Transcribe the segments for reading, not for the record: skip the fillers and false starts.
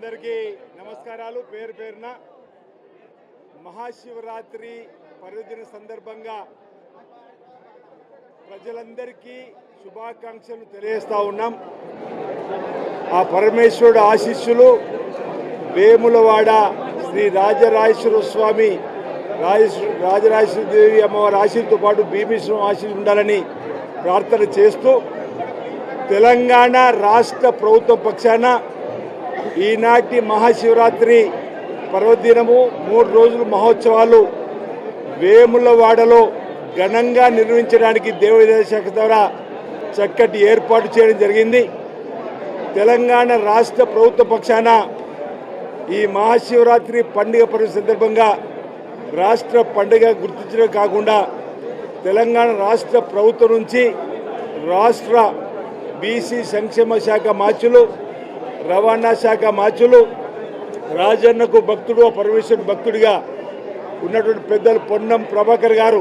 అందరికీ నమస్కారాలు. పేరు పేరున మహాశివరాత్రి పర్వదిన సందర్భంగా ప్రజలందరికీ శుభాకాంక్షలు తెలియజేస్తా ఉన్నాం. ఆ పరమేశ్వరుడు ఆశీస్సులు వేములవాడ శ్రీ రాజరాజేశ్వర స్వామి రాజరాజేశ్వరి దేవి అమ్మవారి ఆశీస్సుతో పాటు భీమేశ్వరం ఆశీస్సులు ఉండాలని ప్రార్థన చేస్తూ తెలంగాణ రాష్ట్ర ప్రభుత్వం పక్షాన ఈనాటి మహాశివరాత్రి పర్వదినము 3 రోజులు మహోత్సవాలు వేములవాడలో ఘనంగా నిర్వహించడానికి దేవాదాయ శాఖ ద్వారా చక్కటి ఏర్పాటు చేయడం జరిగింది. తెలంగాణ రాష్ట్ర ప్రభుత్వ పక్షాన ఈ మహాశివరాత్రి పండుగ పర్వ సందర్భంగా రాష్ట్ర పండుగ గుర్తించడం కాకుండా తెలంగాణ రాష్ట్ర ప్రభుత్వం నుంచి రాష్ట్ర బీసీ సంక్షేమ శాఖ మార్చులు, రవాణా శాఖ మార్చులు, రాజన్నకు భక్తుడు పరమేశ్వరుడు భక్తుడిగా ఉన్నటువంటి పెద్దలు పొన్నం ప్రభాకర్ గారు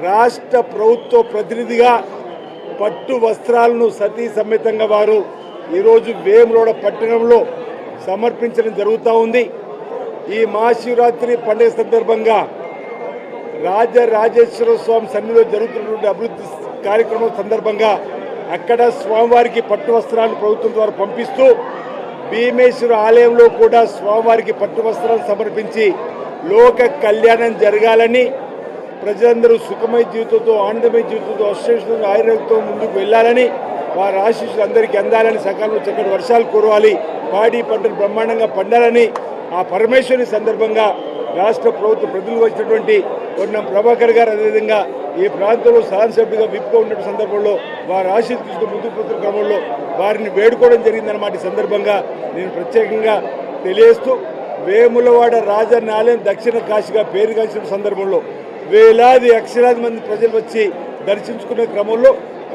రాష్ట్ర ప్రభుత్వ ప్రతినిధిగా పట్టు వస్త్రాలను సతీ సమేతంగా వారు ఈరోజు వేములవాడ పట్టణంలో సమర్పించడం జరుగుతూ ఉంది. ఈ మహాశివరాత్రి పండుగ సందర్భంగా రాజరాజేశ్వర స్వామి సన్నిధిలో జరుగుతున్నటువంటి అభివృద్ధి కార్యక్రమం సందర్భంగా అక్కడ స్వామివారికి పట్టు వస్త్రాలను ప్రభుత్వం ద్వారా పంపిస్తూ భీమేశ్వర ఆలయంలో కూడా స్వామివారికి పట్టు వస్త్రాలు సమర్పించి లోక కళ్యాణం జరగాలని, ప్రజలందరూ సుఖమయ జీవితంతో ఆనందమయ జీవితంతో అశ్వేషంతో ఆయుర్వేదంతో ముందుకు వెళ్ళాలని, వారి ఆశీస్సులు అందరికీ అందాలని, సకాలంలో చక్కటి వర్షాలు కురవాలి, పాడి పంటలు బ్రహ్మాండంగా పండాలని ఆ పరమేశ్వరి సందర్భంగా రాష్ట్ర ప్రభుత్వ ప్రతినిధులు వచ్చినటువంటి పొన్నం ప్రభాకర్ గారు అదేవిధంగా ఈ ప్రాంతంలో శాసనసభ్యుడిగా విప్గా ఉన్న సందర్భంలో వారి ఆశీస్సు తీసుకుని ముందుకు పోతున్న క్రమంలో వారిని వేడుకోవడం జరిగిందన్నమాట. ఈ సందర్భంగా నేను ప్రత్యేకంగా తెలియజేస్తూ వేములవాడ రాజన్న ఆలయం దక్షిణ కాశీగా పేరుగాంచిన సందర్భంలో వేలాది అక్షరాది మంది ప్రజలు వచ్చి దర్శించుకునే క్రమంలో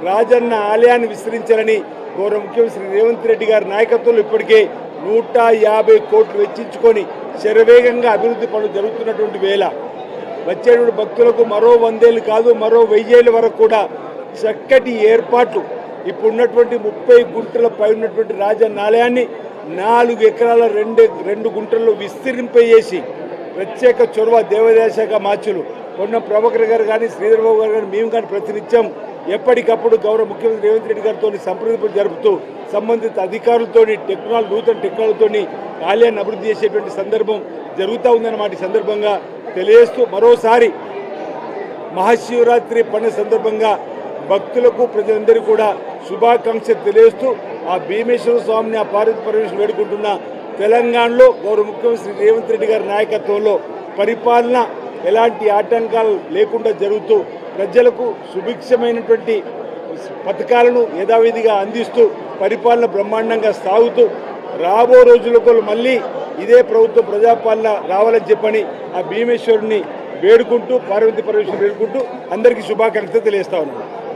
రాజన్న ఆలయాన్ని విస్తరించాలని గౌరవ ముఖ్యమంత్రి శ్రీ రేవంత్ రెడ్డి గారి నాయకత్వంలో ఇప్పటికే 150 కోట్లు వెచ్చించుకొని శరవేగంగా అభివృద్ధి పనులు జరుగుతున్నటువంటి వేళ వచ్చేటువంటి భక్తులకు మరో 100 ఏళ్ళు కాదు మరో 1000 ఏళ్ళ వరకు కూడా చక్కటి ఏర్పాట్లు ఇప్పుడున్నటువంటి 30 గుంటల పై ఉన్నటువంటి రాజన్న ఆలయాన్ని 4 ఎకరాల 2 గుంటల్లో విస్తరింపజేసి ప్రత్యేక చొరవ దేవాదాయ శాఖ మార్చులు పొన్నం ప్రభాకర్ గారు కానీ శ్రీధర్బాబు గారు కానీ మేము కానీ ప్రతినిత్యం ఎప్పటికప్పుడు గౌరవ ముఖ్యమంత్రి రేవంత్ రెడ్డి గారితో సంప్రదింపులు జరుపుతూ సంబంధిత అధికారులతో నూతన టెక్నాలజీతో ఆలయాన్ని అభివృద్ధి చేసేటువంటి సందర్భం జరుగుతూ ఉందన్నమాట. ఈ సందర్భంగా తెలియజేస్తూ మరోసారి మహాశివరాత్రి పండుగ సందర్భంగా భక్తులకు ప్రజలందరికీ కూడా శుభాకాంక్షలు తెలియజేస్తూ ఆ భీమేశ్వర స్వామిని ఆ పార్వతీ పరమేశ్వరుని వేడుకుంటున్న తెలంగాణలో గౌరవ ముఖ్యమంత్రి రేవంత్ రెడ్డి గారి నాయకత్వంలో పరిపాలన ఎలాంటి ఆటంకాలు లేకుండా జరుగుతూ ప్రజలకు సుభిక్షమైనటువంటి పథకాలను యథావిధిగా అందిస్తూ పరిపాలన బ్రహ్మాండంగా సాగుతూ రాబో రోజులకు మళ్ళీ ఇదే ప్రభుత్వ ప్రజాపాలన రావాలని చెప్పని ఆ భీమేశ్వరుని వేడుకుంటూ పార్వతీ పరమేశ్వరుని వేడుకుంటూ అందరికీ శుభాకాంక్షలు తెలియజేస్తా ఉన్నాను.